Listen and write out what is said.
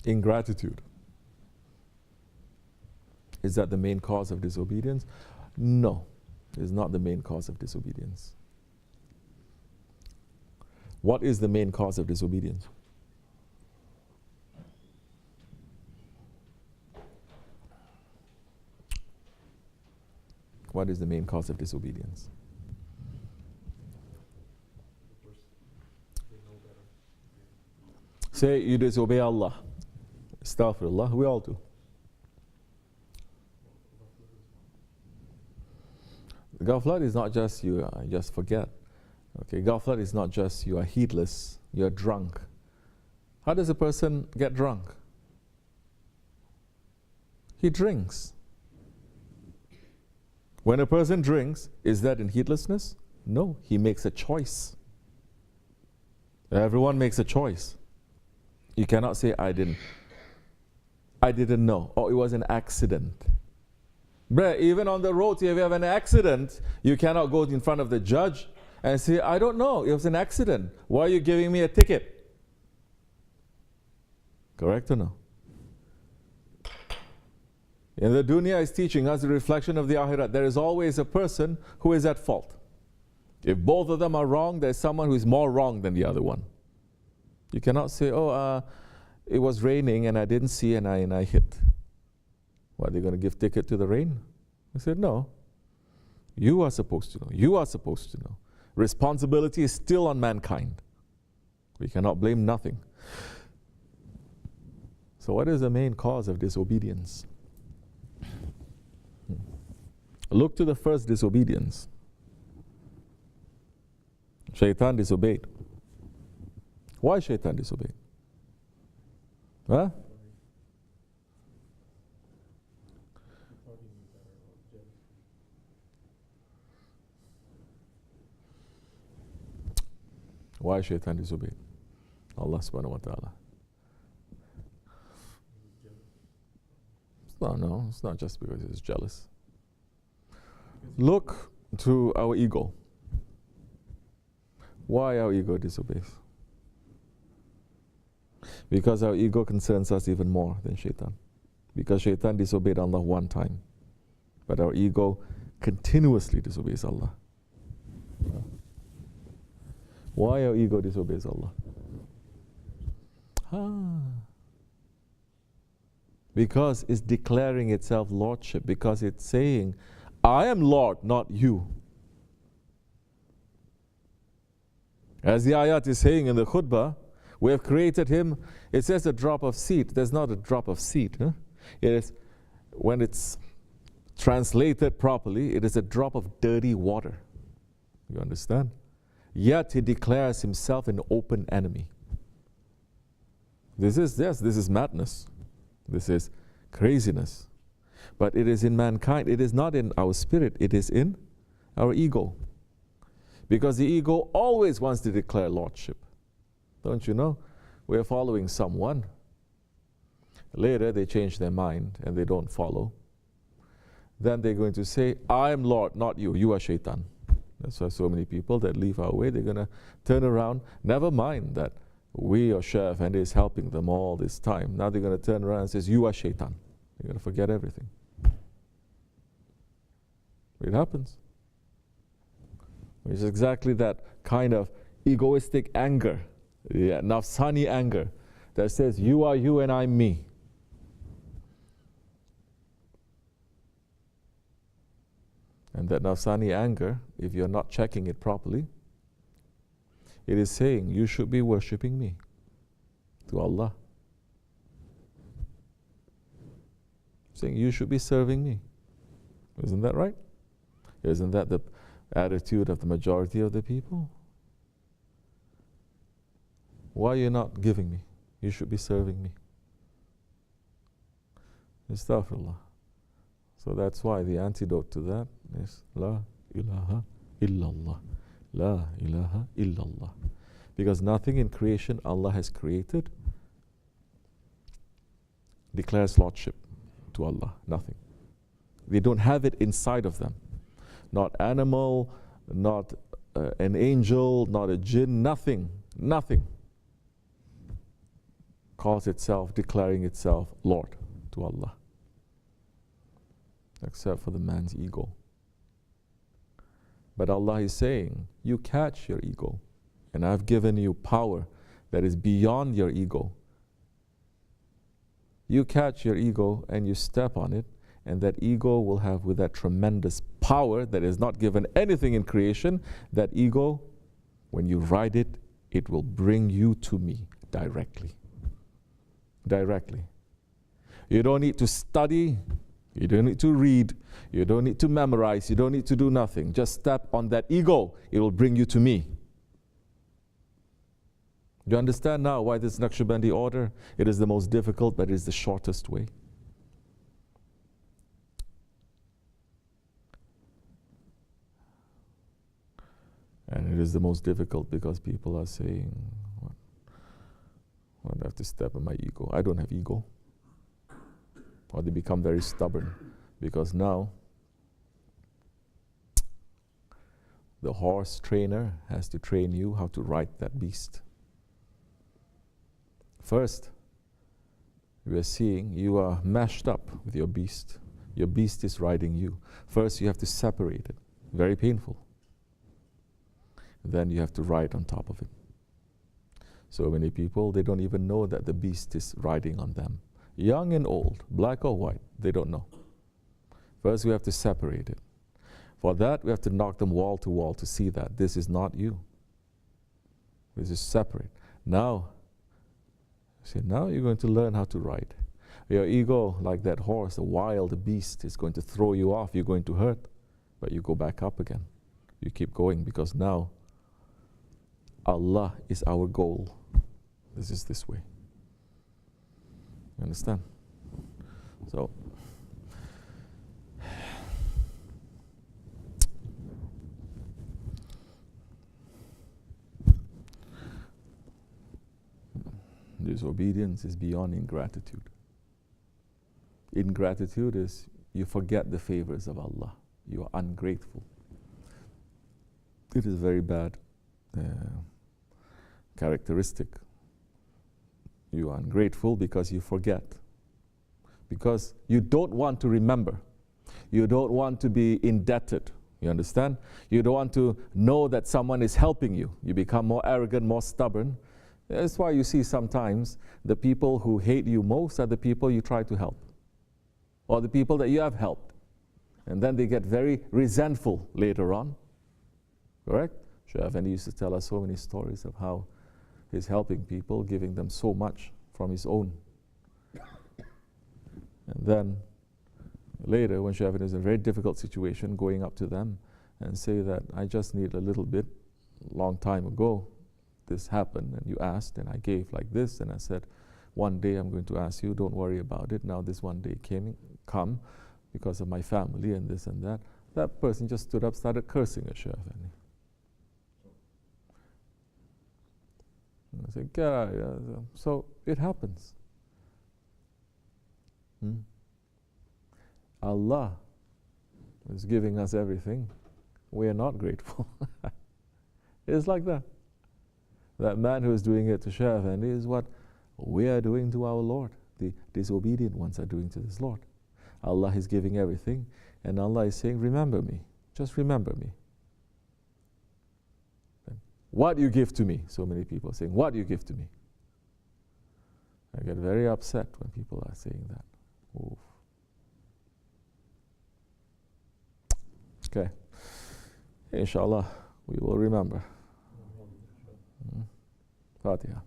Ingratitude. Is that the main cause of disobedience? No, it is not the main cause of disobedience. What is the main cause of disobedience? What is the main cause of disobedience? Say you disobey Allah. Astaghfirullah, we all do. Ghaflat is not just you just forget. Okay, ghaflat is not just you are heedless, you are drunk. How does a person get drunk? He drinks. When a person drinks, is that in heedlessness? No, he makes a choice. Everyone makes a choice. You cannot say, I didn't know, or it was an accident. Bruh, even on the road, if you have an accident, you cannot go in front of the judge and say, I don't know, it was an accident. Why are you giving me a ticket? Correct or no? And the dunya is teaching us the reflection of the akhirat. There is always a person who is at fault. If both of them are wrong, there's someone who is more wrong than the other one. You cannot say, it was raining and I didn't see and I hit. What, are they going to give ticket to the rain? I said, no. You are supposed to know. You are supposed to know. Responsibility is still on mankind. We cannot blame nothing. So what is the main cause of disobedience? Look to the first disobedience. Shaitan disobeyed. Why Shaitan disobeyed? Huh? Why Shaitan disobeyed? Allah subhanahu wa ta'ala. No, it's not just because he's jealous. Look to our ego. Why our ego disobeys? Because our ego concerns us even more than Shaitan. Because Shaitan disobeyed Allah one time, but our ego continuously disobeys Allah. Why our ego disobeys Allah? Because it's declaring itself lordship, because it's saying, I am Lord, not you. As the ayat is saying in the khutbah, we have created him. It says a drop of seed. There's not a drop of seed. Huh? It is, when it's translated properly, it is a drop of dirty water. You understand? Yet he declares himself an open enemy. This is madness. This is craziness. But it is in mankind. It is not in our spirit. It is in our ego. Because the ego always wants to declare lordship. Don't you know? We are following someone. Later they change their mind and they don't follow. Then they're going to say, I am Lord, not you. You are Shaitan. That's why so many people that leave our way, they're going to turn around. Never mind that we or Shaykh Efendi is helping them all this time. Now they're going to turn around and say, you are Shaitan. They're going to forget everything. It happens. It's exactly that kind of egoistic anger, nafsani anger, that says, you are you and I'm me. And that nafsani anger, if you're not checking it properly, it is saying, you should be worshipping me to Allah. Saying, you should be serving me. Isn't that right? Isn't that the attitude of the majority of the people? Why are you not giving me? You should be serving me. Astaghfirullah. So that's why the antidote to that is La ilaha illallah. La ilaha illallah. Because nothing in creation Allah has created declares lordship to Allah. Nothing. They don't have it inside of them. Not animal, not an angel, not a jinn, nothing. Nothing. calls itself, declaring itself Lord to Allah, except for the man's ego. But Allah is saying, you catch your ego, and I've given you power that is beyond your ego. You catch your ego and you step on it, and that ego will have, with that tremendous power that is not given anything in creation, that ego, when you ride it, it will bring you to me directly. Directly. You don't need to study, you don't need to read, you don't need to memorize, you don't need to do nothing. Just step on that ego, it will bring you to me. Do you understand now why this Naqshbandi order? It is the most difficult, but it is the shortest way. And it is the most difficult because people are saying, I have to step on my ego. I don't have ego. Or they become very stubborn because now the horse trainer has to train you how to ride that beast. First, we are seeing you are mashed up with your beast. Your beast is riding you. First, you have to separate it. Very painful. Then you have to ride on top of it. So many people, they don't even know that the beast is riding on them. Young and old, black or white, they don't know. First, we have to separate it. For that, we have to knock them wall to wall to see that this is not you. This is separate. Now, see, now you're going to learn how to ride. Your ego, like that horse, a wild beast, is going to throw you off. You're going to hurt, but you go back up again. You keep going because now Allah is our goal. This is this way. You understand? So, disobedience is beyond ingratitude. Ingratitude is you forget the favors of Allah. You are ungrateful. It is very bad characteristic. You are ungrateful because you forget. Because you don't want to remember. You don't want to be indebted. You understand? You don't want to know that someone is helping you. You become more arrogant, more stubborn. That's why you see sometimes the people who hate you most are the people you try to help, or the people that you have helped. And then they get very resentful later on. Correct? Shaykh Efendi used to tell us so many stories of how he's helping people, giving them so much from his own. And then later, when Shaykh Efendi is in a very difficult situation, going up to them and say that I just need a little bit, long time ago, this happened and you asked and I gave like this, and I said, one day I'm going to ask you, don't worry about it. Now this one day come because of my family and this and that. That person just stood up, started cursing at Shaykh Efendi. I said, get out of here. So it happens. Allah is giving us everything. We are not grateful. It's like that. That man who is doing it to Shaykh Efendi is what we are doing to our Lord. The disobedient ones are doing to this Lord. Allah is giving everything, and Allah is saying, remember me. Just remember me. What you give to me? So many people are saying, what you give to me? I get very upset when people are saying that. Oof. Okay. Inshallah, we will remember. Fatiha.